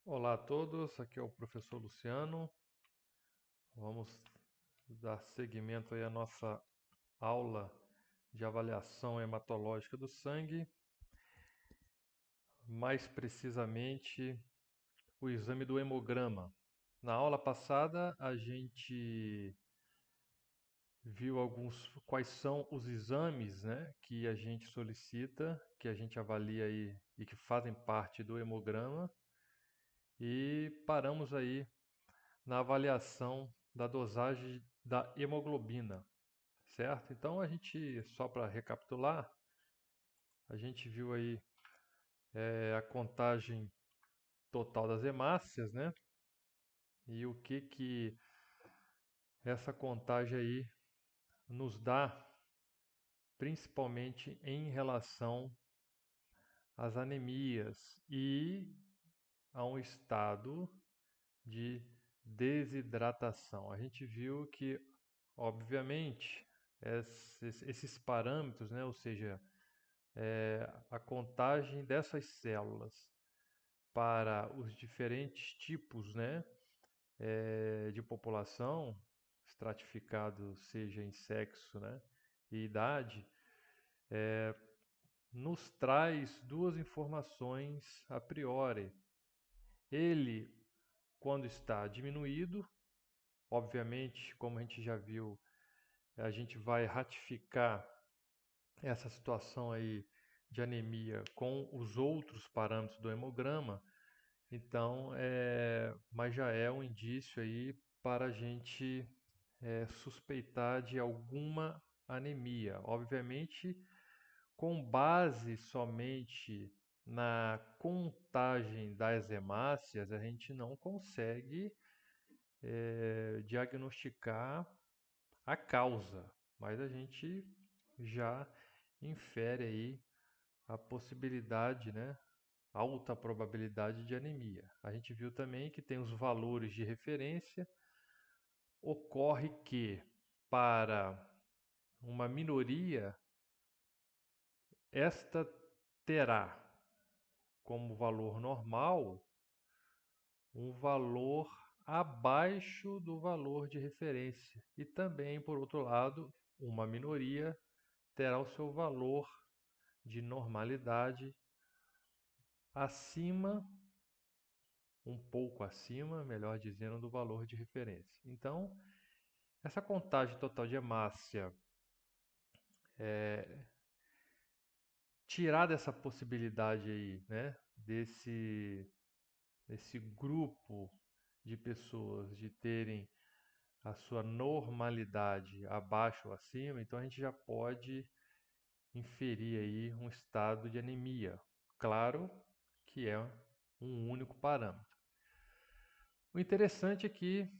Olá a todos, aqui é o professor Luciano. Vamos dar seguimento aí à nossa aula de avaliação hematológica do sangue, mais precisamente o exame do hemograma. Na aula passada a gente viu quais são os exames, né, que a gente solicita, que a gente avalia aí e que fazem parte do hemograma e paramos aí na avaliação da dosagem da hemoglobina, certo? Então só para recapitular, a gente viu aí a contagem total das hemácias, né? E o que essa contagem aí nos dá, principalmente em relação às anemias e a um estado de desidratação. A gente viu que, obviamente, esses parâmetros, né, ou seja, a contagem dessas células para os diferentes tipos, né, de população, estratificado seja em sexo, né, e idade, nos traz duas informações a priori. Ele, quando está diminuído, obviamente, como a gente já viu, a gente vai ratificar essa situação aí de anemia com os outros parâmetros do hemograma, então, mas já é um indício aí para a gente suspeitar de alguma anemia. Obviamente, com base somente na contagem das hemácias, a gente não consegue diagnosticar a causa, mas a gente já infere aí a possibilidade, né, alta probabilidade de anemia. A gente viu também que tem os valores de referência. Ocorre que para uma minoria, esta terá como valor normal um valor abaixo do valor de referência. E também, por outro lado, uma minoria terá o seu valor de normalidade acima, um pouco acima, melhor dizendo, do valor de referência. Então, essa contagem total de hemácia, tirar dessa possibilidade aí, né, desse grupo de pessoas de terem a sua normalidade abaixo ou acima, então a gente já pode inferir aí um estado de anemia. Claro que é um único parâmetro. O interessante é que,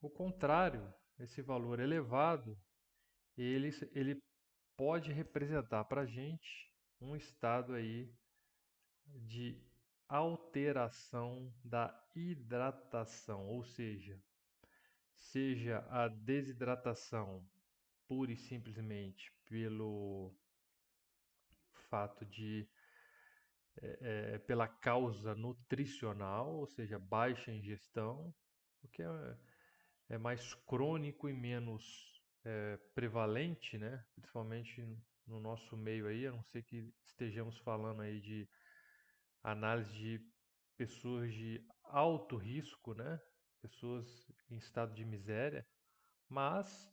o contrário, esse valor elevado, ele pode representar para a gente um estado aí de alteração da hidratação, ou seja a desidratação pura e simplesmente pelo fato de pela causa nutricional, ou seja, baixa ingestão, o que é mais crônico e menos prevalente, né? Principalmente no nosso meio aí, a não ser que estejamos falando aí de análise de pessoas de alto risco, né? Pessoas em estado de miséria, mas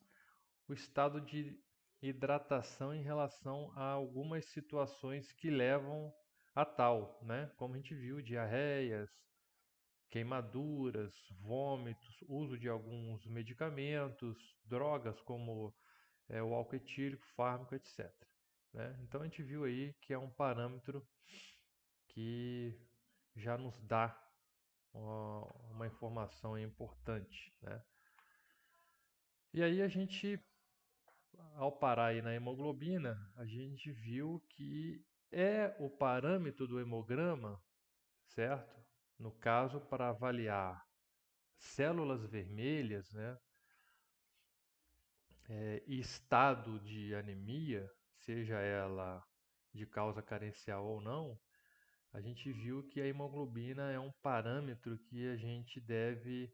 o estado de hidratação em relação a algumas situações que levam a tal, né? Como a gente viu, diarreias, queimaduras, vômitos, uso de alguns medicamentos, drogas como o álcool etílico, fármaco, etc. Né? Então a gente viu aí que é um parâmetro que já nos dá uma informação importante, né? E aí ao parar aí na hemoglobina, a gente viu que é o parâmetro do hemograma, certo? No caso, para avaliar células vermelhas, né, e estado de anemia, seja ela de causa carencial ou não, a gente viu que a hemoglobina é um parâmetro que a gente deve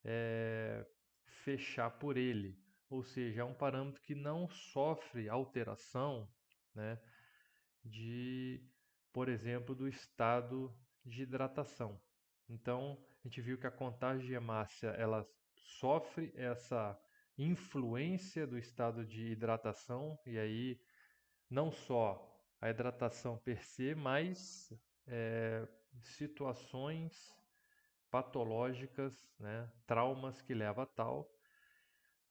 eh, fechar por ele. Ou seja, é um parâmetro que não sofre alteração, né, de, por exemplo, do estado de hidratação. Então, a gente viu que a contagem de hemácia ela sofre essa influência do estado de hidratação, e aí não só a hidratação per se, mas é, situações patológicas, né, traumas que levam a tal.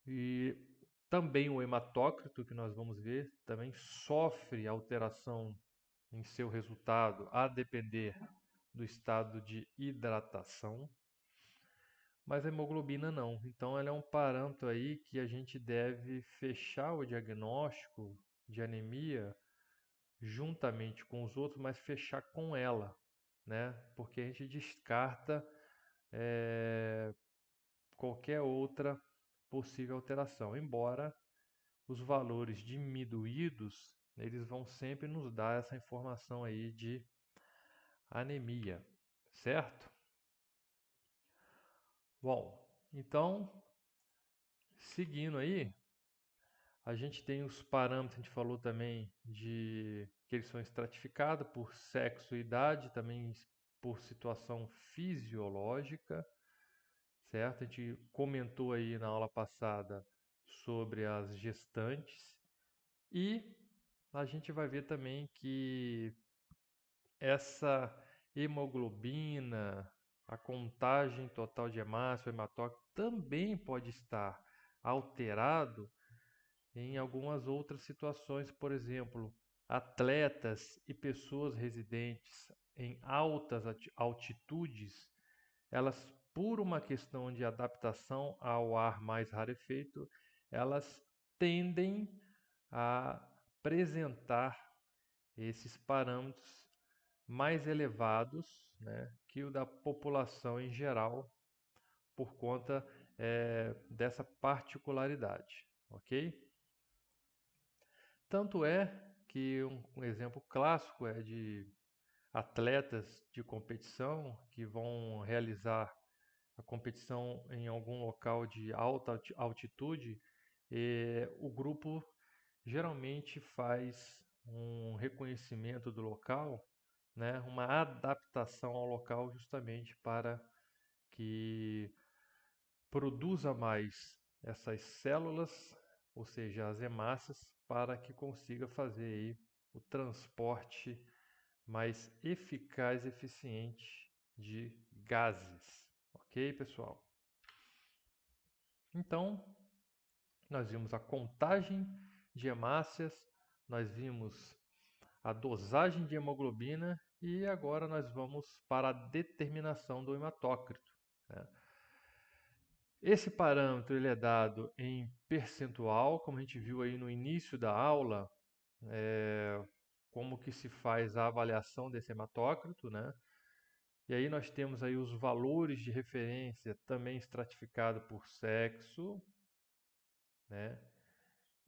E também o hematócrito, que nós vamos ver, também sofre alteração em seu resultado, a depender do estado de hidratação, mas a hemoglobina não. Então, ela é um parâmetro aí que a gente deve fechar o diagnóstico de anemia juntamente com os outros, mas fechar com ela, né? Porque a gente descarta qualquer outra possível alteração, embora os valores diminuídos, eles vão sempre nos dar essa informação aí de anemia, certo? Bom, então, seguindo aí, a gente tem os parâmetros, a gente falou também de que eles são estratificados por sexo e idade, também por situação fisiológica, certo? A gente comentou aí na aula passada sobre as gestantes e a gente vai ver também que essa hemoglobina, a contagem total de hemácia, o hematócrito, também pode estar alterado em algumas outras situações, por exemplo, atletas e pessoas residentes em altas altitudes, elas, por uma questão de adaptação ao ar mais rarefeito, elas tendem a apresentar esses parâmetros mais elevados, né, que o da população em geral, por conta dessa particularidade, ok? Tanto é que um exemplo clássico é de atletas de competição que vão realizar a competição em algum local de alta altitude, e o grupo geralmente faz um reconhecimento do local, né, uma adaptação ao local justamente para que produza mais essas células, ou seja, as hemácias, para que consiga fazer aí o transporte mais eficaz e eficiente de gases. Ok, pessoal? Então, nós vimos a contagem de hemácias, nós vimos a dosagem de hemoglobina e agora nós vamos para a determinação do hematócrito, né? Esse parâmetro ele é dado em percentual, como a gente viu aí no início da aula, como que se faz a avaliação desse hematócrito, né? E aí nós temos aí os valores de referência também estratificado por sexo, né?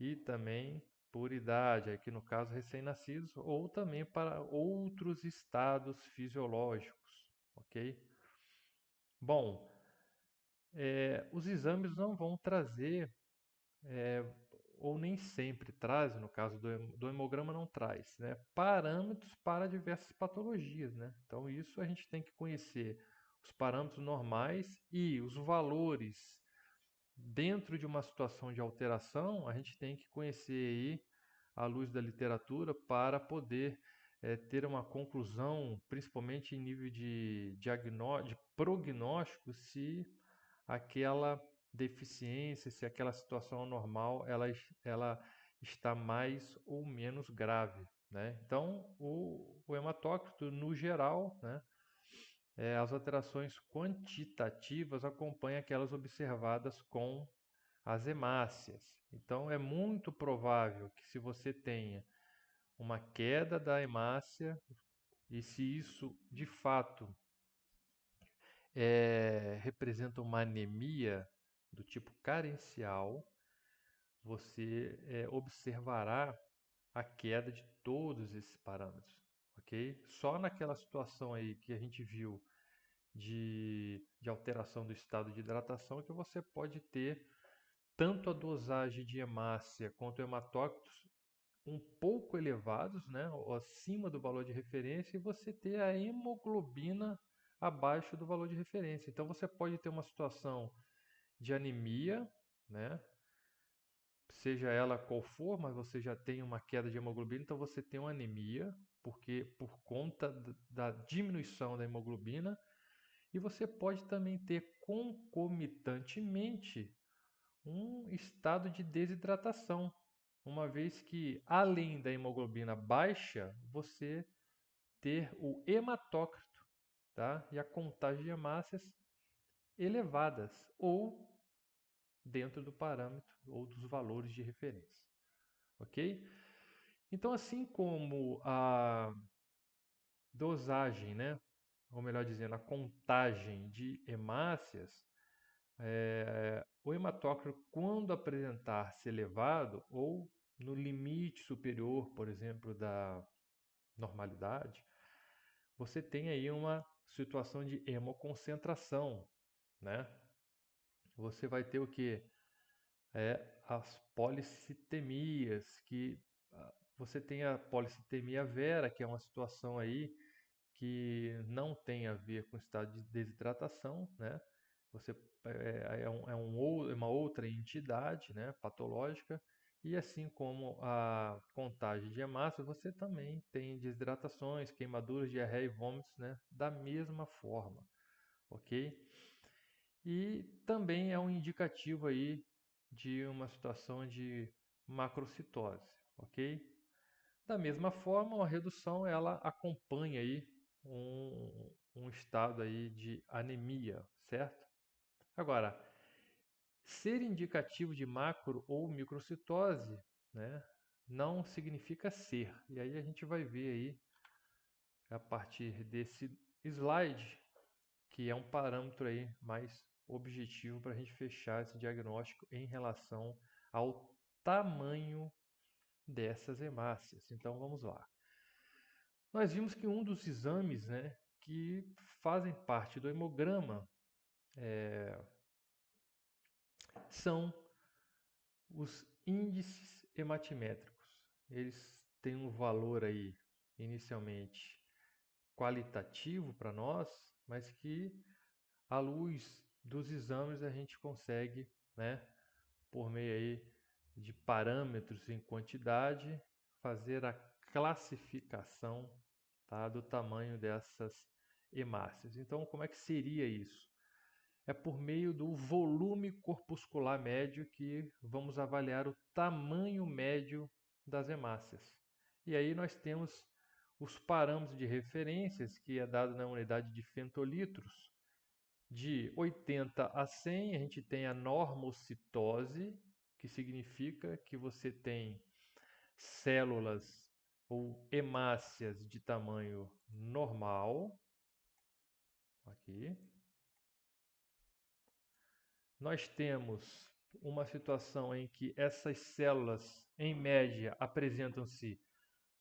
E também por idade, aqui no caso recém-nascidos, ou também para outros estados fisiológicos, ok? Bom, os exames não vão trazer, é, ou nem sempre trazem, no caso do hemograma não traz, né, parâmetros para diversas patologias, né? Então isso a gente tem que conhecer os parâmetros normais e os valores dentro de uma situação de alteração, a gente tem que conhecer aí à luz da literatura para poder ter uma conclusão, principalmente em nível de prognóstico, se aquela deficiência, se aquela situação anormal, ela está mais ou menos grave, né? Então, o hematócrito, no geral, né, as alterações quantitativas acompanham aquelas observadas com as hemácias. Então, é muito provável que se você tenha uma queda da hemácia e se isso de fato representa uma anemia do tipo carencial, você observará a queda de todos esses parâmetros, ok? Só naquela situação aí que a gente viu de alteração do estado de hidratação que você pode ter tanto a dosagem de hemácia quanto hematócritos um pouco elevados, né, ou acima do valor de referência, e você ter a hemoglobina abaixo do valor de referência. Então você pode ter uma situação de anemia, né, seja ela qual for, mas você já tem uma queda de hemoglobina, então você tem uma anemia, porque por conta da diminuição da hemoglobina, e você pode também ter concomitantemente um estado de desidratação, uma vez que além da hemoglobina baixa, você ter o hematócrito, tá? E a contagem de hemácias elevadas ou dentro do parâmetro ou dos valores de referência, ok? Então, assim como a dosagem, né? Ou melhor dizendo, a contagem de hemácias, o hematócrito, quando apresentar-se elevado ou no limite superior, por exemplo, da normalidade, você tem aí uma situação de hemoconcentração, né? Você vai ter o que? As policitemias, que você tem a policitemia vera, que é uma situação aí que não tem a ver com o estado de desidratação, né? Você é uma outra entidade, né, patológica, e assim como a contagem de hemácia, você também tem desidratações, queimaduras, diarreia e vômitos, né, da mesma forma, ok? E também é um indicativo aí de uma situação de macrocitose, ok? Da mesma forma, a redução ela acompanha aí um estado aí de anemia, certo? Agora, ser indicativo de macro ou microcitose, né, não significa ser. E aí a gente vai ver aí a partir desse slide, que é um parâmetro aí mais objetivo para a gente fechar esse diagnóstico em relação ao tamanho dessas hemácias. Então vamos lá. Nós vimos que um dos exames, né, que fazem parte do hemograma são os índices hematimétricos. Eles têm um valor aí inicialmente qualitativo para nós, mas que à luz dos exames a gente consegue, né, por meio aí de parâmetros em quantidade, fazer a classificação, tá, do tamanho dessas hemácias. Então, como é que seria isso? É por meio do volume corpuscular médio que vamos avaliar o tamanho médio das hemácias. E aí nós temos os parâmetros de referências, que é dado na unidade de fentolitros. De 80 a 100, a gente tem a normocitose, que significa que você tem células ou hemácias de tamanho normal. Aqui. Nós temos uma situação em que essas células, em média, apresentam-se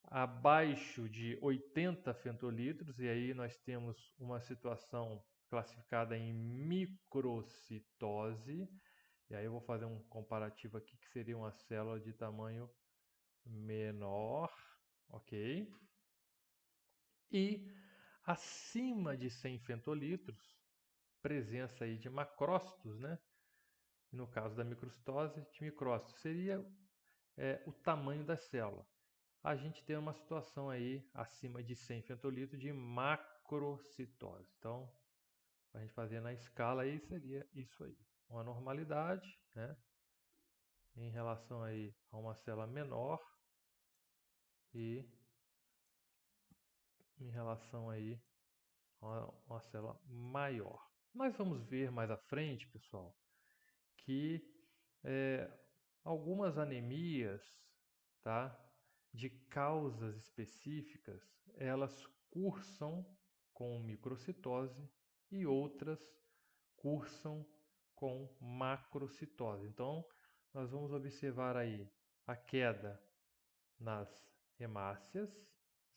abaixo de 80 fentolitros, e aí nós temos uma situação classificada em microcitose. E aí eu vou fazer um comparativo aqui, que seria uma célula de tamanho menor, ok? E acima de 100 fentolitros, presença aí de macrócitos, né? No caso da microcitose, de micrócitos, seria o tamanho da célula. A gente tem uma situação aí acima de 100 fentolitros de macrocitose. Então, a gente fazer na escala aí seria isso aí. Uma normalidade, né? Em relação aí a uma célula menor e em relação aí a uma célula maior. Nós vamos ver mais à frente, pessoal, que é, algumas anemias, tá, de causas específicas, elas cursam com microcitose e outras cursam com macrocitose. Então, nós vamos observar aí a queda nas hemácias,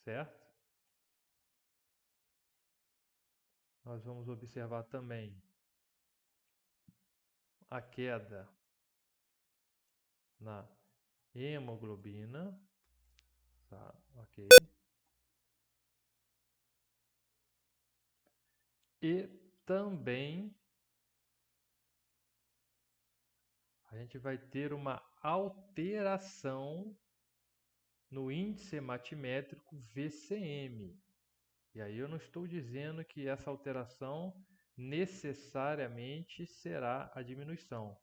certo? nós vamos observar também a queda na hemoglobina, tá? Ok. E também a gente vai ter uma alteração no índice hematimétrico VCM. E aí eu não estou dizendo que essa alteração necessariamente será a diminuição.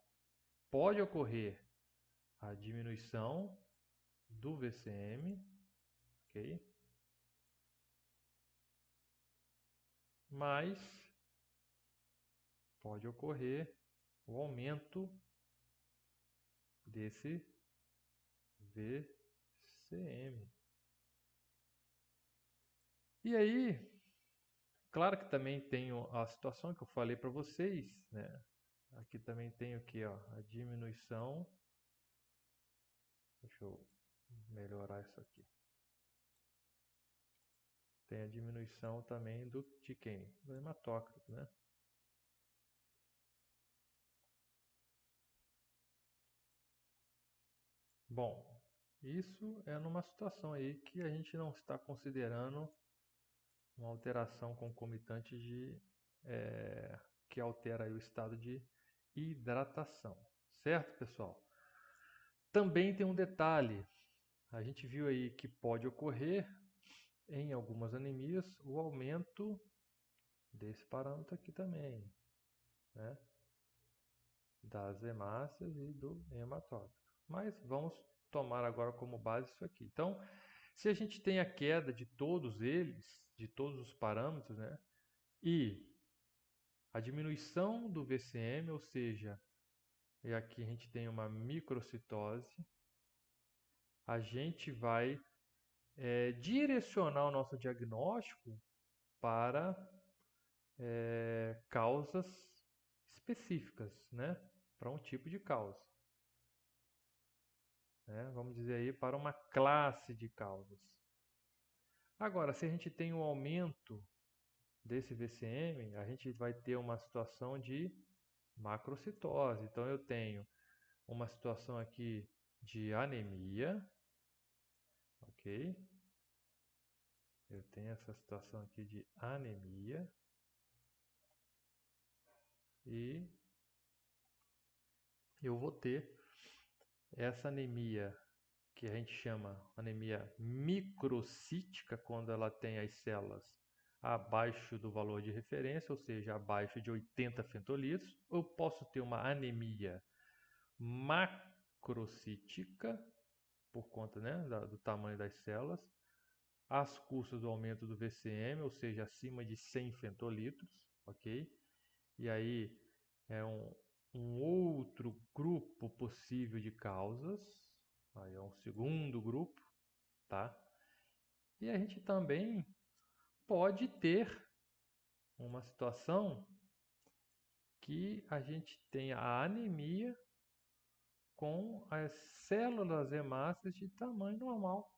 Pode ocorrer a diminuição do VCM, ok? Mas pode ocorrer o aumento desse VCM. E aí, claro que também tem a situação que eu falei para vocês, né? Aqui também tem o que, ó, a diminuição. Deixa eu melhorar isso aqui. Tem a diminuição também de quem? Do hematócrito, né? Bom, isso é numa situação aí que a gente não está considerando uma alteração concomitante que altera aí o estado de hidratação. Certo, pessoal? Também tem um detalhe. A gente viu aí que pode ocorrer em algumas anemias o aumento desse parâmetro aqui também, né? Das hemácias e do hematócrito. Mas vamos tomar agora como base isso aqui. Então, se a gente tem a queda de todos eles, de todos os parâmetros, né? E a diminuição do VCM, ou seja, e aqui a gente tem uma microcitose, a gente vai direcionar o nosso diagnóstico para causas específicas, né? Para um tipo de causa. Né? Vamos dizer aí, para uma classe de causas. Agora, se a gente tem um aumento desse VCM, a gente vai ter uma situação de macrocitose. Então, eu tenho uma situação aqui de anemia, ok? Eu tenho essa situação aqui de anemia e eu vou ter essa anemia que a gente chama anemia microcítica, quando ela tem as células abaixo do valor de referência, ou seja, abaixo de 80 fentolitros. Eu posso ter uma anemia macrocítica, por conta, né, do tamanho das células, às custas do aumento do VCM, ou seja, acima de 100 fentolitros, ok? E aí é um outro grupo possível de causas, aí é um segundo grupo, tá? E a gente também pode ter uma situação que a gente tem a anemia com as células hemácias de tamanho normal,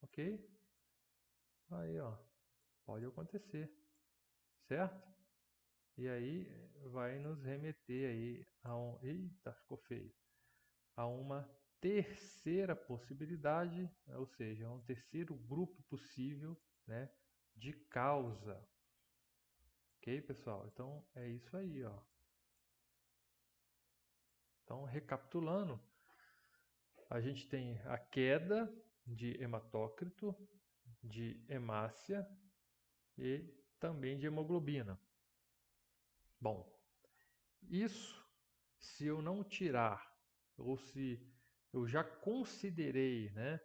ok? Aí, ó, pode acontecer, certo? E aí vai nos remeter aí a eita, ficou feio. A uma terceira possibilidade, ou seja, um terceiro grupo possível, né, de causa. Ok, pessoal? Então é isso aí, ó. Então, recapitulando, a gente tem a queda de hematócrito, de hemácia e também de hemoglobina. Bom, isso se eu não tirar, ou se eu já considerei, né,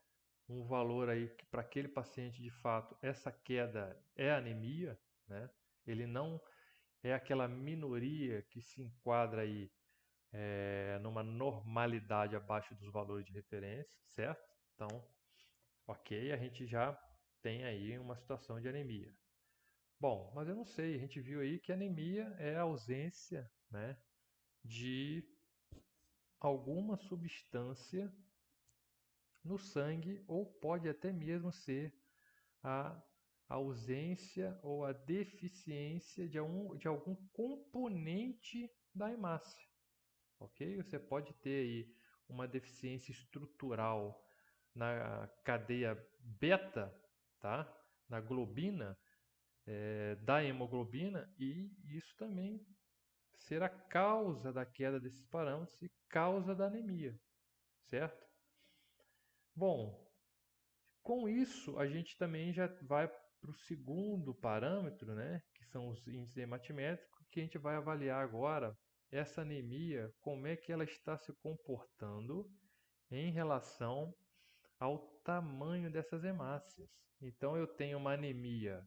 um valor aí que para aquele paciente de fato essa queda é anemia, né? Ele não é aquela minoria que se enquadra aí numa normalidade abaixo dos valores de referência, certo? Então, ok, a gente já tem aí uma situação de anemia. Bom, mas eu não sei, a gente viu aí que anemia é a ausência, né, de alguma substância no sangue ou pode até mesmo ser a a ausência ou a deficiência de algum componente da hemácia, ok? Você pode ter aí uma deficiência estrutural na cadeia beta, tá? Na globina, da hemoglobina, e isso também ser a causa da queda desses parâmetros e causa da anemia, certo? Bom, com isso a gente também já vai para o segundo parâmetro, né, que são os índices hematimétricos, que a gente vai avaliar agora essa anemia, como é que ela está se comportando em relação ao tamanho dessas hemácias. Então eu tenho uma anemia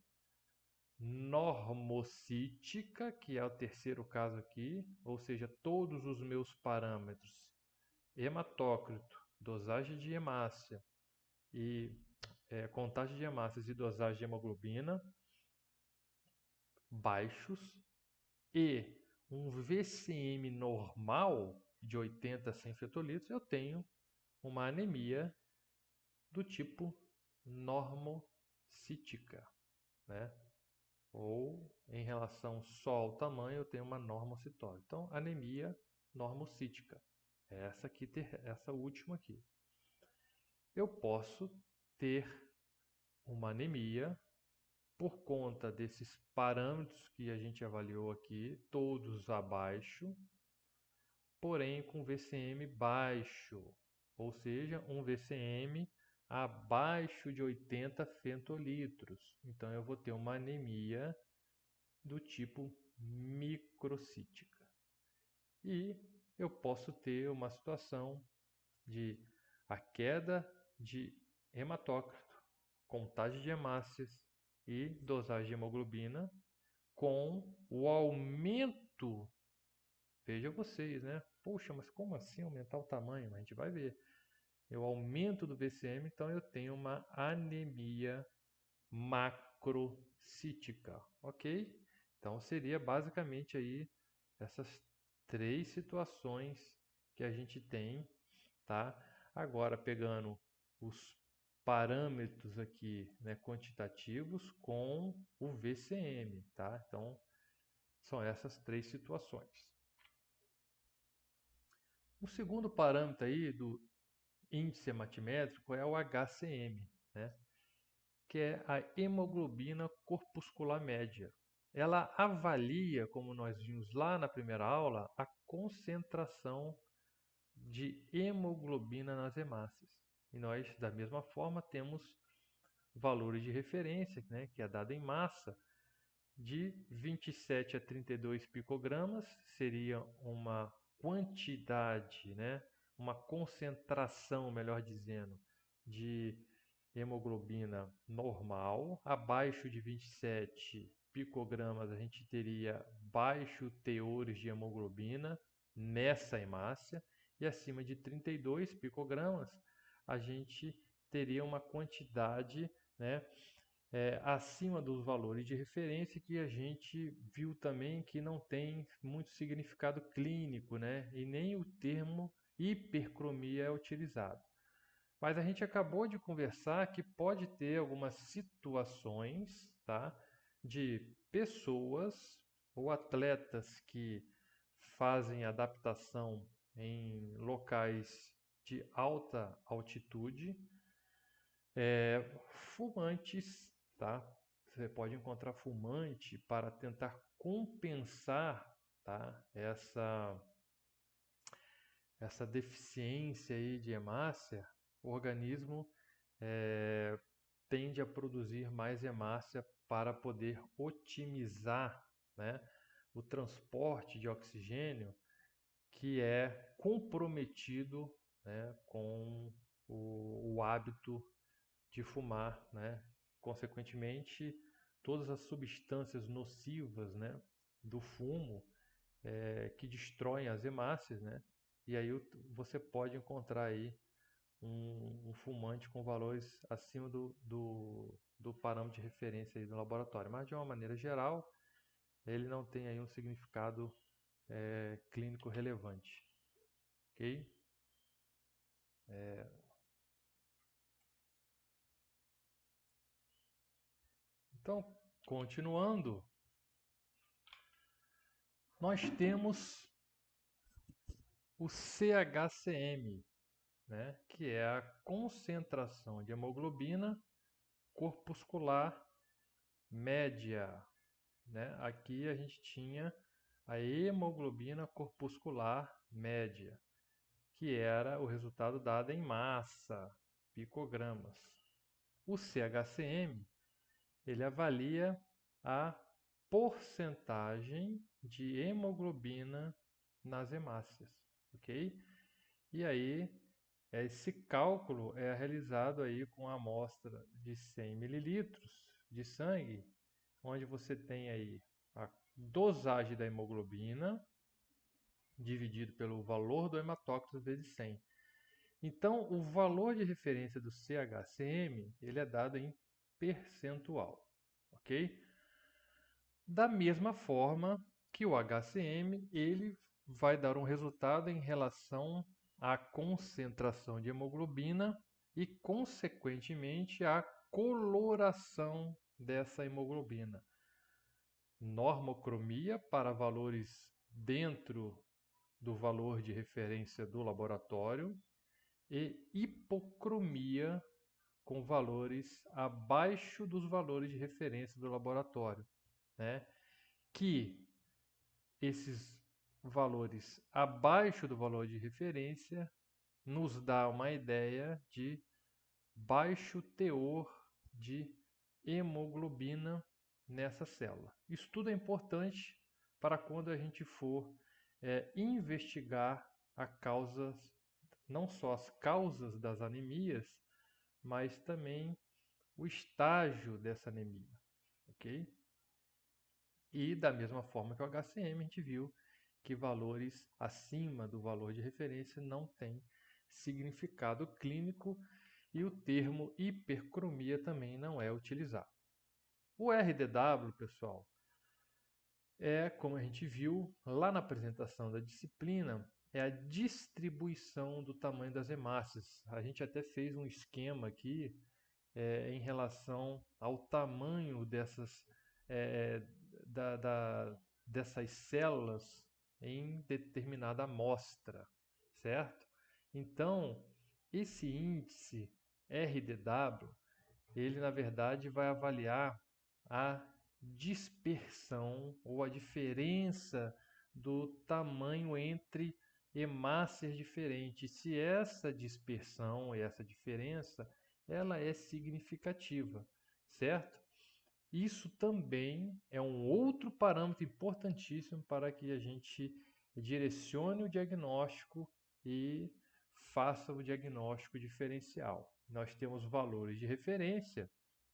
normocítica, que é o terceiro caso aqui, ou seja, todos os meus parâmetros, hematócrito, dosagem de hemácia e contagem de hemácias e dosagem de hemoglobina baixos, e um VCM normal de 80 a 100 fetolitros, eu tenho uma anemia do tipo normocítica, né? Ou em relação só ao tamanho, eu tenho uma normocitose. Então, anemia normocítica. Essa última aqui. Eu posso ter uma anemia por conta desses parâmetros que a gente avaliou aqui, todos abaixo, porém com VCM baixo, ou seja, um VCM abaixo de 80 fentolitros. Então eu vou ter uma anemia do tipo microcítica. E eu posso ter uma situação de a queda de hematócrito, contagem de hemácias e dosagem de hemoglobina com o aumento, veja vocês, né? Poxa, mas como assim aumentar o tamanho? A gente vai ver. Eu aumento do VCM, então eu tenho uma anemia macrocítica, ok? Então seria basicamente aí essas três situações que a gente tem, tá? Agora pegando os parâmetros aqui, né, quantitativos com o VCM, tá? Então são essas três situações. O segundo parâmetro aí do índice hematimétrico é o HCM, né? Que é a hemoglobina corpuscular média. Ela avalia, como nós vimos lá na primeira aula, a concentração de hemoglobina nas hemácias. E nós, da mesma forma, temos valores de referência, né, que é dado em massa, de 27 a 32 picogramas, seria uma quantidade, né, uma concentração, melhor dizendo, de hemoglobina normal. Abaixo de 27 picogramas a gente teria baixo teores de hemoglobina nessa hemácia, e acima de 32 picogramas a gente teria uma quantidade, né, acima dos valores de referência, que a gente viu também que não tem muito significado clínico, né, e nem o termo hipercromia é utilizado. Mas a gente acabou de conversar que pode ter algumas situações, tá, de pessoas ou atletas que fazem adaptação em locais de alta altitude, fumantes, tá? Você pode encontrar fumante para tentar compensar, tá, essa deficiência aí de hemácia. O organismo tende a produzir mais hemácia para poder otimizar, né, o transporte de oxigênio, que é comprometido, né, com o hábito de fumar, né? Consequentemente, todas as substâncias nocivas, né, do fumo, que destroem as hemácias, né? E aí você pode encontrar aí um fumante com valores acima do parâmetro de referência aí do laboratório. Mas de uma maneira geral, ele não tem aí um significado clínico relevante. Ok? É, Então, continuando, nós temos o CHCM, né, que é a concentração de hemoglobina corpuscular média, né? Aqui a gente tinha a hemoglobina corpuscular média, que era o resultado dado em massa, picogramas. O CHCM, ele avalia a porcentagem de hemoglobina nas hemácias, ok? E aí, esse cálculo é realizado aí com a amostra de 100 mililitros de sangue, onde você tem aí a dosagem da hemoglobina dividido pelo valor do hematócrito vezes 100. Então, o valor de referência do CHCM, ele é dado em percentual, ok? Da mesma forma que o HCM, ele vai dar um resultado em relação à concentração de hemoglobina e, consequentemente, à coloração dessa hemoglobina. Normocromia para valores dentro do valor de referência do laboratório e hipocromia com valores abaixo dos valores de referência do laboratório, né? Que esses valores abaixo do valor de referência nos dá uma ideia de baixo teor de hemoglobina nessa célula. Isso tudo é importante para quando a gente for investigar a causas, não só as causas das anemias, mas também o estágio dessa anemia, ok? E da mesma forma que o HCM, a gente viu que valores acima do valor de referência não têm significado clínico e o termo hipercromia também não é utilizado. O RDW, pessoal, é, como a gente viu lá na apresentação da disciplina, é a distribuição do tamanho das hemácias. A gente até fez um esquema aqui em relação ao tamanho é, da, da, dessas células em determinada amostra, certo? Então, esse índice RDW, ele na verdade vai avaliar a dispersão ou a diferença do tamanho entre hemácias diferentes. Se essa dispersão e essa diferença ela é significativa, certo? Isso também é um outro parâmetro importantíssimo para que a gente direcione o diagnóstico e faça o diagnóstico diferencial. Nós temos valores de referência,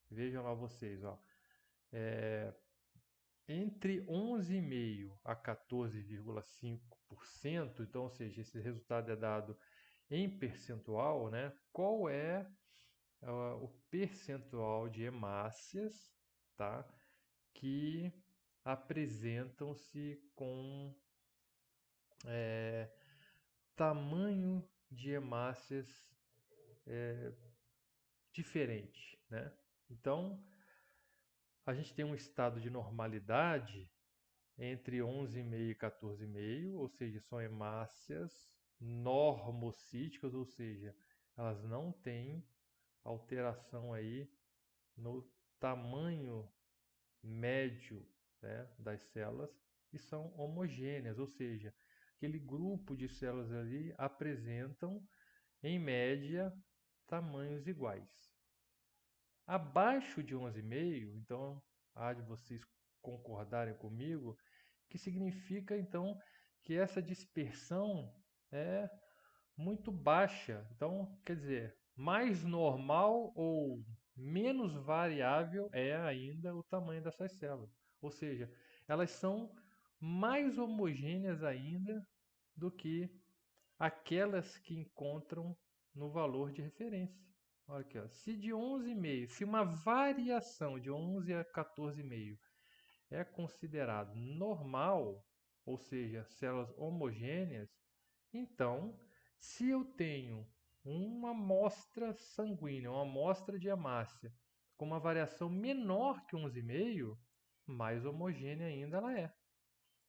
vejam lá vocês, ó, entre 11,5% a 14,5%, então, ou seja, esse resultado é dado em percentual, né? Qual é o percentual de hemácias, tá, que apresentam-se com tamanho de hemácias diferente, né? Então, a gente tem um estado de normalidade entre 11,5 e 14,5, ou seja, são hemácias normocíticas, ou seja, elas não têm alteração aí no tamanho médio, né, das células e são homogêneas, ou seja, aquele grupo de células ali apresentam, em média, tamanhos iguais. Abaixo de 11,5, então, há de vocês concordarem comigo, que significa, então, que essa dispersão é muito baixa. Então, quer dizer, mais normal ou menos variável é ainda o tamanho dessas células. Ou seja, elas são mais homogêneas ainda do que aquelas que encontram no valor de referência. Olha aqui, ó. Se de 11,5, se uma variação de 11 a 14,5 é considerado normal, ou seja, células homogêneas, então, se eu tenho uma amostra sanguínea, uma amostra de hemácia, com uma variação menor que 11,5, mais homogênea ainda ela é.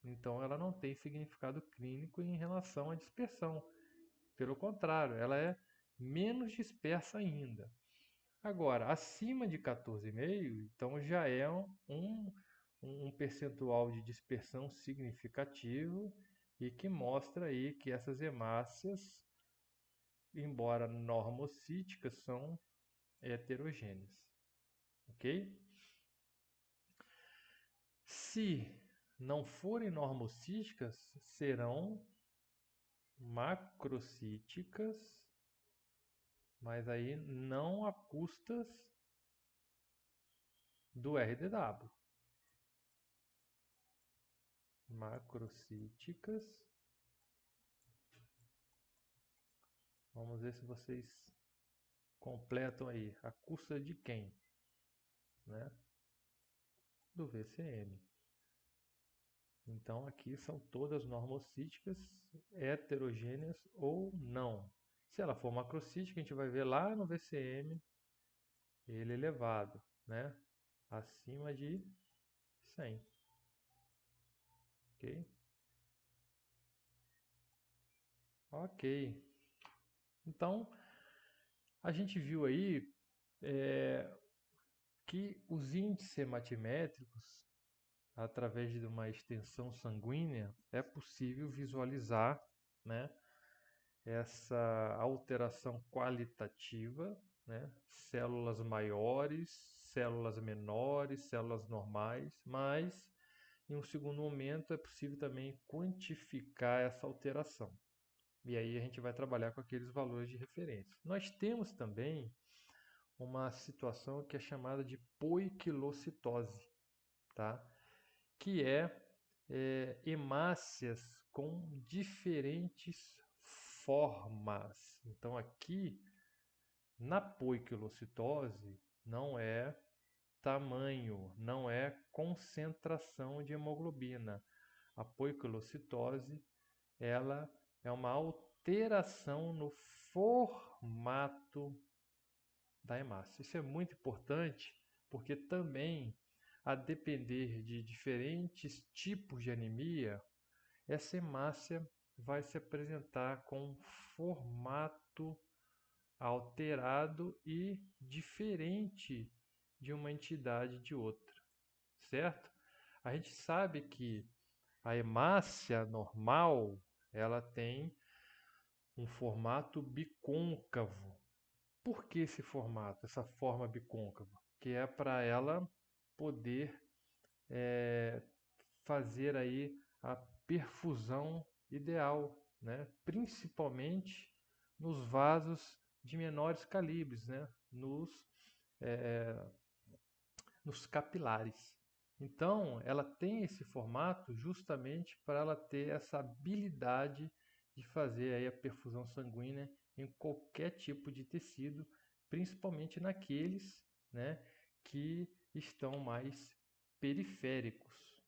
Então, ela não tem significado clínico em relação à dispersão. Pelo contrário, ela é menos dispersa ainda. Agora, acima de 14,5, então já é um percentual de dispersão significativo e que mostra aí que essas hemácias, embora normocíticas, são heterogêneas. Ok? Se não forem normocíticas, serão macrocíticas, mas aí não a custas do RDW. Macrocíticas. Vamos ver se vocês completam aí. A custa de quem? Né? Do VCM. Então aqui são todas normocíticas, heterogêneas ou não. Se ela for macrocítica, a gente vai ver lá no VCM ele elevado, né? Acima de 100. Ok? Ok. Então, a gente viu aí que os índices hematimétricos, através de uma extensão sanguínea, é possível visualizar, né, essa alteração qualitativa, né, células maiores, células menores, células normais, mas em um segundo momento é possível também quantificar essa alteração. E aí a gente vai trabalhar com aqueles valores de referência. Nós temos também uma situação que é chamada de poiquilocitose, tá? Que é hemácias com diferentes formas. Então aqui na poiquilocitose não é tamanho, não é concentração de hemoglobina. A poiquilocitose, ela é uma alteração no formato da hemácia. Isso é muito importante porque também, a depender de diferentes tipos de anemia, essa hemácia vai se apresentar com formato alterado e diferente de uma entidade de outra, certo? A gente sabe que a hemácia normal, ela tem um formato bicôncavo. Por que esse formato, essa forma bicôncava? Que é para ela poder fazer aí a perfusão ideal, né? Principalmente nos vasos de menores calibres, né? Nos capilares. Então, ela tem esse formato justamente para ela ter essa habilidade de fazer aí a perfusão sanguínea em qualquer tipo de tecido, principalmente naqueles, né, que estão mais periféricos.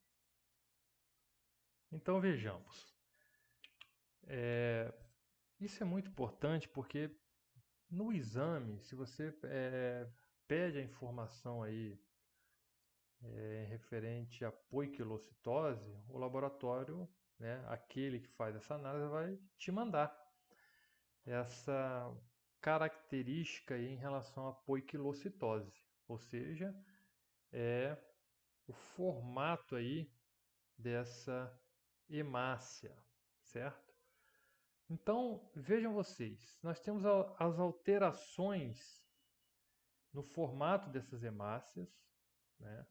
Então vejamos, isso é muito importante porque no exame, se você pede a informação aí referente à poiquilocitose, o laboratório, né, aquele que faz essa análise, vai te mandar essa característica aí em relação à poiquilocitose, ou seja, é o formato aí dessa hemácia, certo? Então, vejam vocês, nós temos as alterações no formato dessas hemácias, né?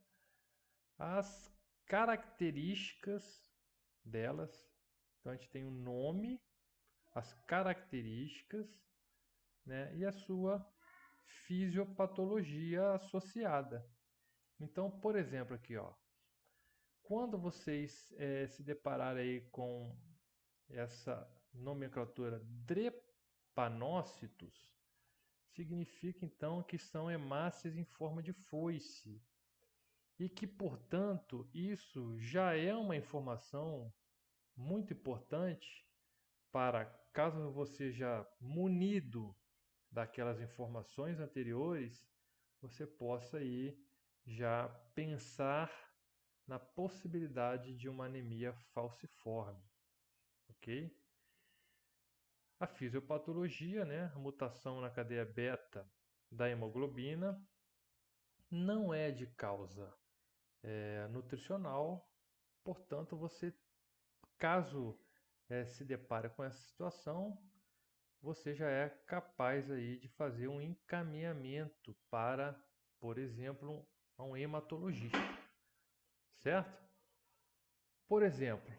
As características delas. Então, a gente tem o nome, as características, né? E a sua fisiopatologia associada. Então, por exemplo, aqui, ó, quando vocês se depararem aí com essa nomenclatura drepanócitos, significa então que são hemácias em forma de foice e que, portanto, isso já é uma informação muito importante para, caso você já munido daquelas informações anteriores, você possa aí já pensar na possibilidade de uma anemia falciforme, ok? A fisiopatologia, né, a mutação na cadeia beta da hemoglobina, não é de causa nutricional, portanto, você, caso se depare com essa situação, você já é capaz aí de fazer um encaminhamento para, por exemplo, um hematologista, certo? Por exemplo,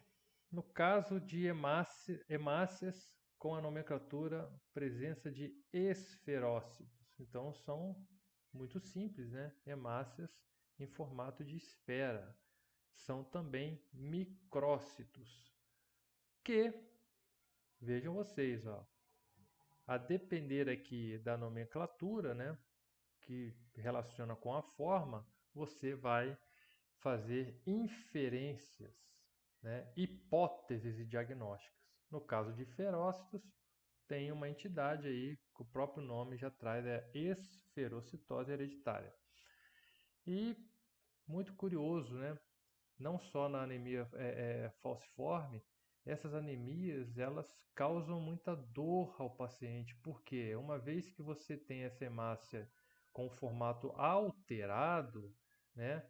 no caso de hemácias com a nomenclatura presença de esferócitos, então são muito simples, né? Hemácias em formato de esfera. São também micrócitos, que, vejam vocês, ó, a depender aqui da nomenclatura, né, que relaciona com a forma, você vai fazer inferências, né, hipóteses e diagnósticas. No caso de ferócitos, tem uma entidade aí, que o próprio nome já traz, é esferocitose hereditária. E muito curioso, né? Não só na anemia falciforme, essas anemias elas causam muita dor ao paciente, porque uma vez que você tem essa hemácia com o formato alterado, né,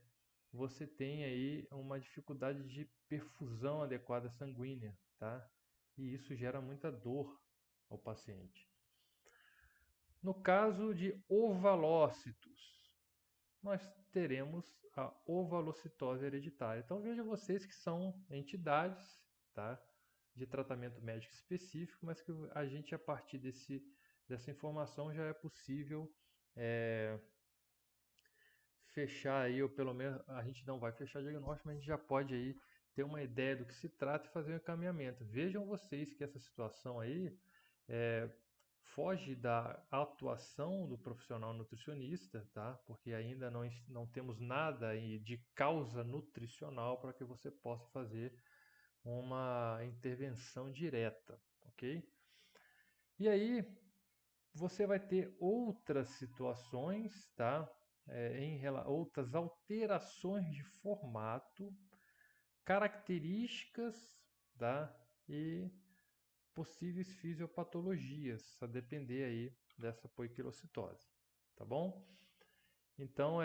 você tem aí uma dificuldade de perfusão adequada sanguínea, tá? E isso gera muita dor ao paciente. No caso de ovalócitos, nós teremos a ovalocitose hereditária. Então vejam vocês que são entidades, tá, de tratamento médico específico, mas que a gente, a partir dessa informação, já é possível fechar aí, ou pelo menos a gente não vai fechar diagnóstico, mas a gente já pode aí ter uma ideia do que se trata e fazer um encaminhamento. Vejam vocês que essa situação aí é, foge da atuação do profissional nutricionista, tá? Porque ainda não temos nada aí de causa nutricional para que você possa fazer uma intervenção direta, ok? E aí você vai ter outras situações, tá? Outras alterações de formato, características, tá? E possíveis fisiopatologias, a depender aí dessa poiquilocitose, tá bom? Então,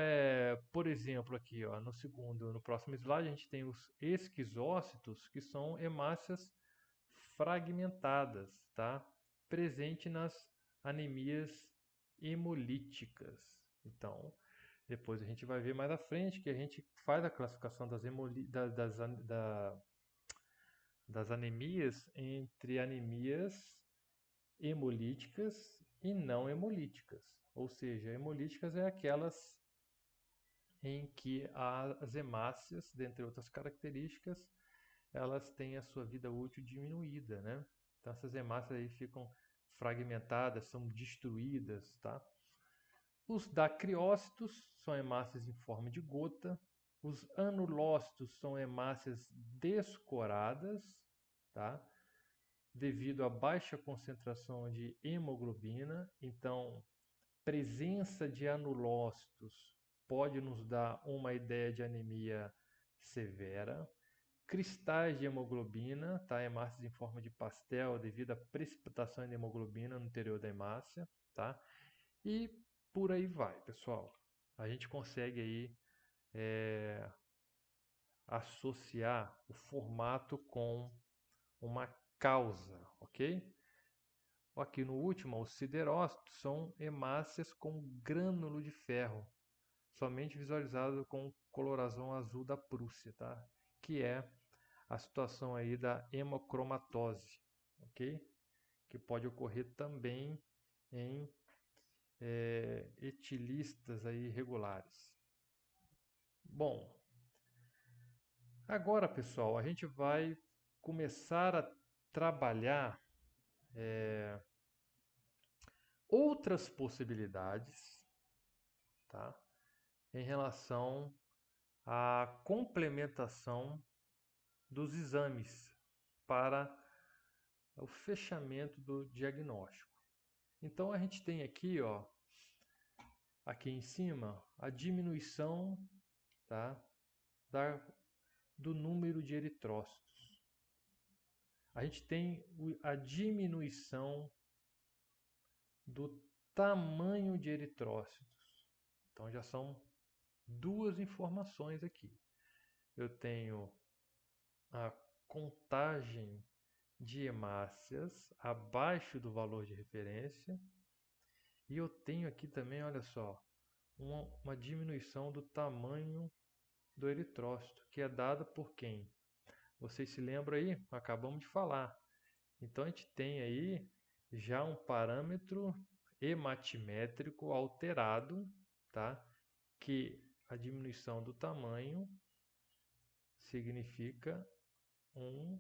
por exemplo, aqui, ó, no próximo slide, a gente tem os esquizócitos, que são hemácias fragmentadas, tá? Presente nas anemias hemolíticas. Então, depois a gente vai ver mais à frente que a gente faz a classificação das anemias entre anemias hemolíticas e não hemolíticas. Ou seja, hemolíticas é aquelas em que as hemácias, dentre outras características, elas têm a sua vida útil diminuída, né? Então essas hemácias aí ficam fragmentadas, são destruídas, tá? Os dacriócitos são hemácias em forma de gota. Os anulócitos são hemácias descoradas, tá? Devido à baixa concentração de hemoglobina. Então, presença de anulócitos pode nos dar uma ideia de anemia severa. Cristais de hemoglobina, tá? Hemácias em forma de pastel devido à precipitação de hemoglobina no interior da hemácia, tá? E por aí vai, pessoal. A gente consegue aí associar o formato com uma causa, ok? Aqui no último, os siderócitos são hemácias com grânulo de ferro, somente visualizado com coloração azul da Prússia, tá? Que é a situação aí da hemocromatose, ok? Que pode ocorrer também em etilistas aí regulares. Bom, agora pessoal, a gente vai começar a trabalhar outras possibilidades, tá? Em relação à complementação dos exames para o fechamento do diagnóstico. Então a gente tem aqui, ó, aqui em cima a diminuição, tá, do número de eritrócitos. A gente tem a diminuição do tamanho de eritrócitos. Então já são duas informações aqui. Eu tenho a contagem de hemácias abaixo do valor de referência e eu tenho aqui também, olha só, uma diminuição do tamanho do eritrócito, que é dada por quem? Vocês se lembram aí? Acabamos de falar. Então a gente tem aí já um parâmetro hematimétrico alterado, tá? Que a diminuição do tamanho significa um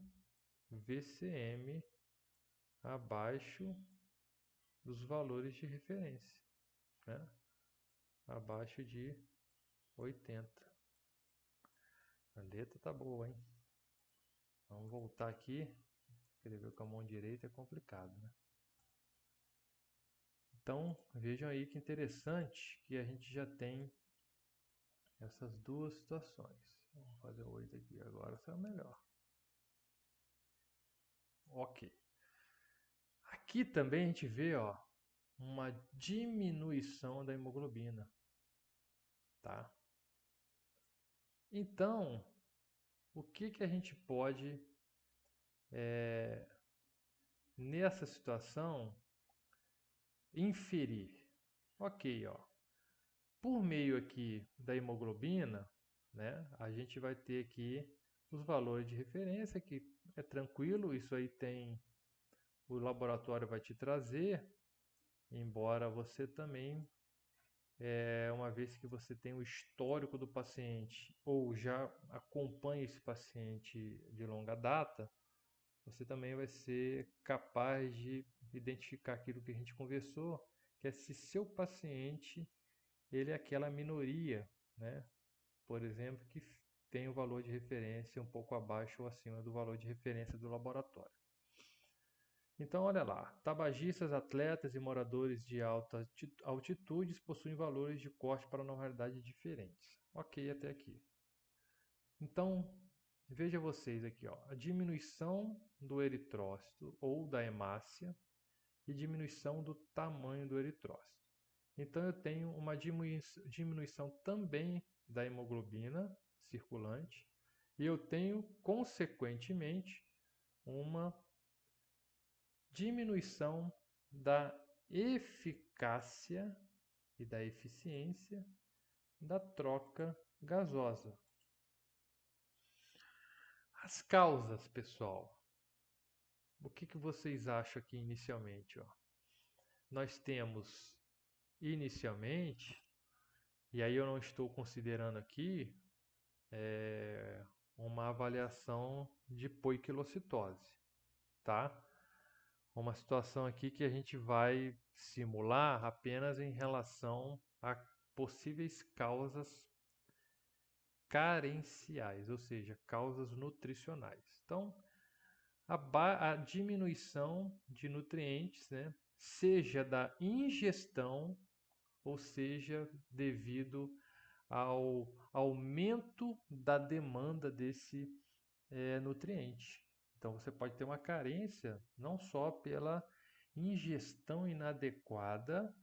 VCM abaixo dos valores de referência, né? Abaixo de 80. A letra tá boa, hein? Vamos voltar aqui. Escrever com a mão direita é complicado, né? Então, vejam aí que interessante que a gente já tem essas duas situações. Vamos fazer 8 aqui agora, saiu melhor. Ok. Aqui também a gente vê, ó, uma diminuição da hemoglobina, tá? Então, o que a gente pode, nessa situação, inferir? Ok, ó. Por meio aqui da hemoglobina, né, a gente vai ter aqui os valores de referência, que é tranquilo, isso aí o laboratório vai te trazer, embora você também, uma vez que você tem o histórico do paciente ou já acompanha esse paciente de longa data, você também vai ser capaz de identificar aquilo que a gente conversou, que é se seu paciente ele é aquela minoria, né? Por exemplo, que tem o valor de referência um pouco abaixo ou acima do valor de referência do laboratório. Então, olha lá, tabagistas, atletas e moradores de altas altitudes possuem valores de corte para normalidade diferentes. Ok, até aqui. Então, veja vocês aqui, ó, a diminuição do eritrócito ou da hemácia e diminuição do tamanho do eritrócito. Então, eu tenho uma diminuição também da hemoglobina circulante e eu tenho, consequentemente, uma diminuição da eficácia e da eficiência da troca gasosa. As causas, pessoal. O que vocês acham aqui inicialmente? Ó? Nós temos inicialmente, e aí eu não estou considerando aqui uma avaliação de poiquilocitose, tá? Uma situação aqui que a gente vai simular apenas em relação a possíveis causas carenciais, ou seja, causas nutricionais. Então, a diminuição de nutrientes, né, seja da ingestão ou seja devido ao aumento da demanda desse nutriente. Então você pode ter uma carência não só pela ingestão inadequada,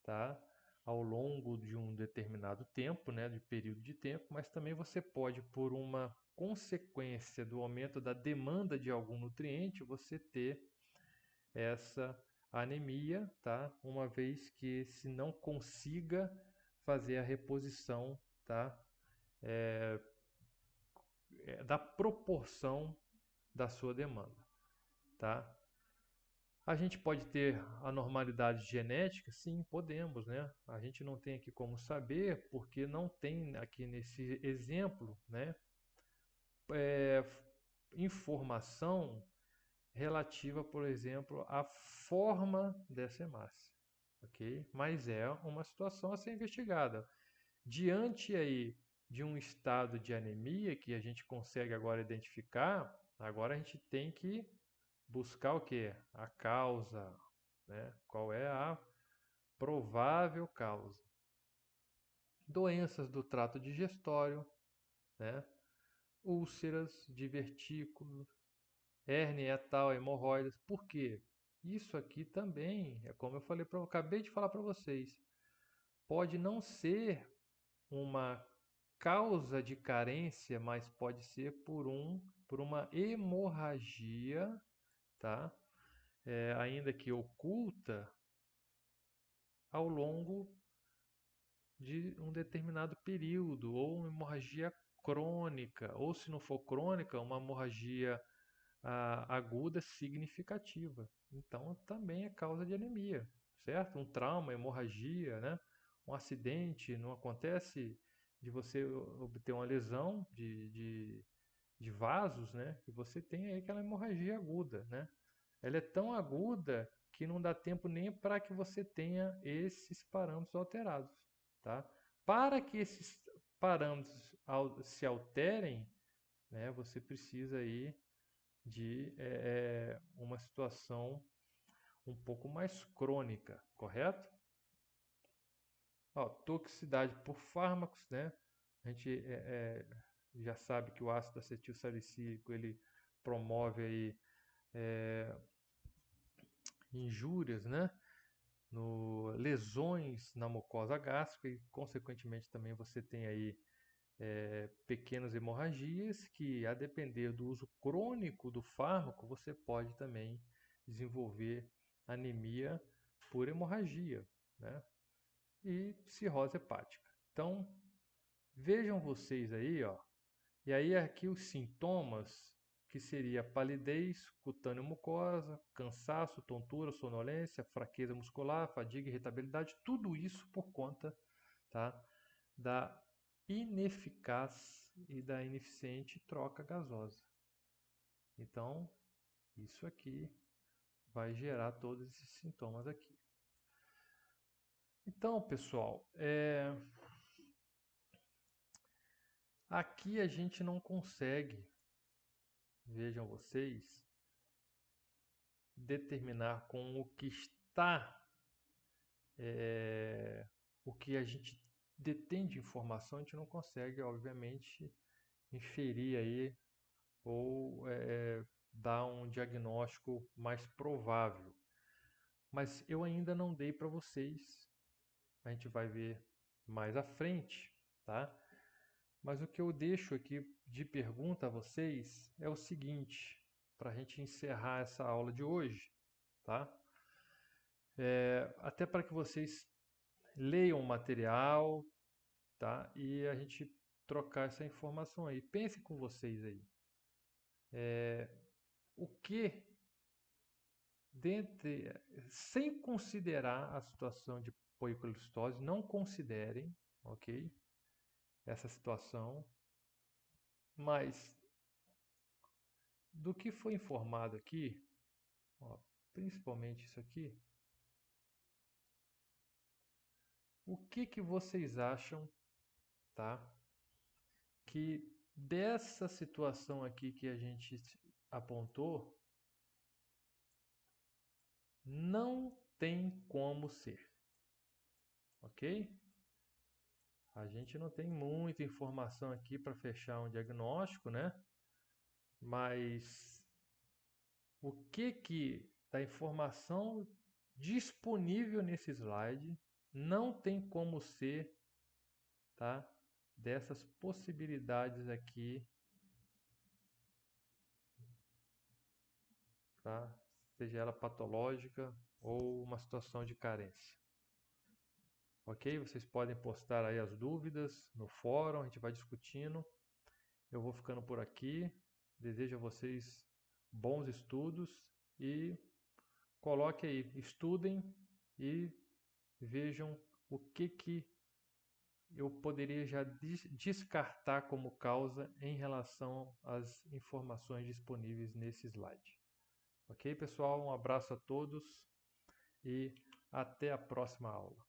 tá? Ao longo de um determinado tempo, né, de período de tempo, mas também você pode, por uma consequência do aumento da demanda de algum nutriente, você ter essa anemia, tá? Uma vez que se não consiga fazer a reposição, tá? Da proporção da sua demanda, tá? A gente pode ter anormalidade genética? Sim, podemos, né? A gente não tem aqui como saber, porque não tem aqui nesse exemplo, né, informação relativa, por exemplo, à forma dessa hemácia, ok? Mas é uma situação a ser investigada. Diante aí de um estado de anemia que a gente consegue agora identificar, agora a gente tem que buscar o quê? A causa, né? Qual é a provável causa? doenças do trato digestório, né? Úlceras, divertículos, hérnia tal, hemorroidas. Por quê? Isso aqui também, é como acabei de falar para vocês, pode não ser uma causa de carência, mas pode ser por uma hemorragia, tá? Ainda que oculta, ao longo de um determinado período, ou uma hemorragia crônica, ou se não for crônica, uma hemorragia aguda significativa. Então, também é causa de anemia, certo? Um trauma, hemorragia, né? Um acidente, não acontece de você obter uma lesão de vasos, né? E você tem aí aquela hemorragia aguda, né? Ela é tão aguda que não dá tempo nem para que você tenha esses parâmetros alterados, tá? Para que esses parâmetros se alterem, né? Você precisa aí de uma situação um pouco mais crônica, correto? Ó, toxicidade por fármacos, né? A gente já sabe que o ácido acetil salicílico ele promove aí injúrias, né? Lesões na mucosa gástrica e, consequentemente, também você tem aí pequenas hemorragias que, a depender do uso crônico do fármaco, você pode também desenvolver anemia por hemorragia, né? E cirrose hepática. Então, vejam vocês aí, ó. E aí aqui os sintomas, que seria palidez, cutânea mucosa, cansaço, tontura, sonolência, fraqueza muscular, fadiga, irritabilidade, tudo isso por conta, tá, da ineficaz e da ineficiente troca gasosa. Então, isso aqui vai gerar todos esses sintomas aqui. Então, pessoal, aqui a gente não consegue, vejam vocês, determinar com o que está, o que a gente detém de informação, a gente não consegue, obviamente, inferir aí ou dar um diagnóstico mais provável. Mas eu ainda não dei para vocês, a gente vai ver mais à frente, tá? Mas o que eu deixo aqui de pergunta a vocês é o seguinte, para a gente encerrar essa aula de hoje, tá? Até para que vocês leiam o material, tá? E a gente trocar essa informação aí. Pense com vocês aí. O que, dentre, sem considerar a situação de policolistose, não considerem, ok? Essa situação, mas do que foi informado aqui, ó, principalmente isso aqui, o que vocês acham, tá? Que dessa situação aqui que a gente apontou, não tem como ser, ok? A gente não tem muita informação aqui para fechar um diagnóstico, né? Mas o que da informação disponível nesse slide não tem como ser, tá? Dessas possibilidades aqui, tá? Seja ela patológica ou uma situação de carência. Ok? Vocês podem postar aí as dúvidas no fórum, a gente vai discutindo. Eu vou ficando por aqui. Desejo a vocês bons estudos e coloque aí, estudem e vejam o que eu poderia já descartar como causa em relação às informações disponíveis nesse slide. Ok, pessoal? Um abraço a todos e até a próxima aula.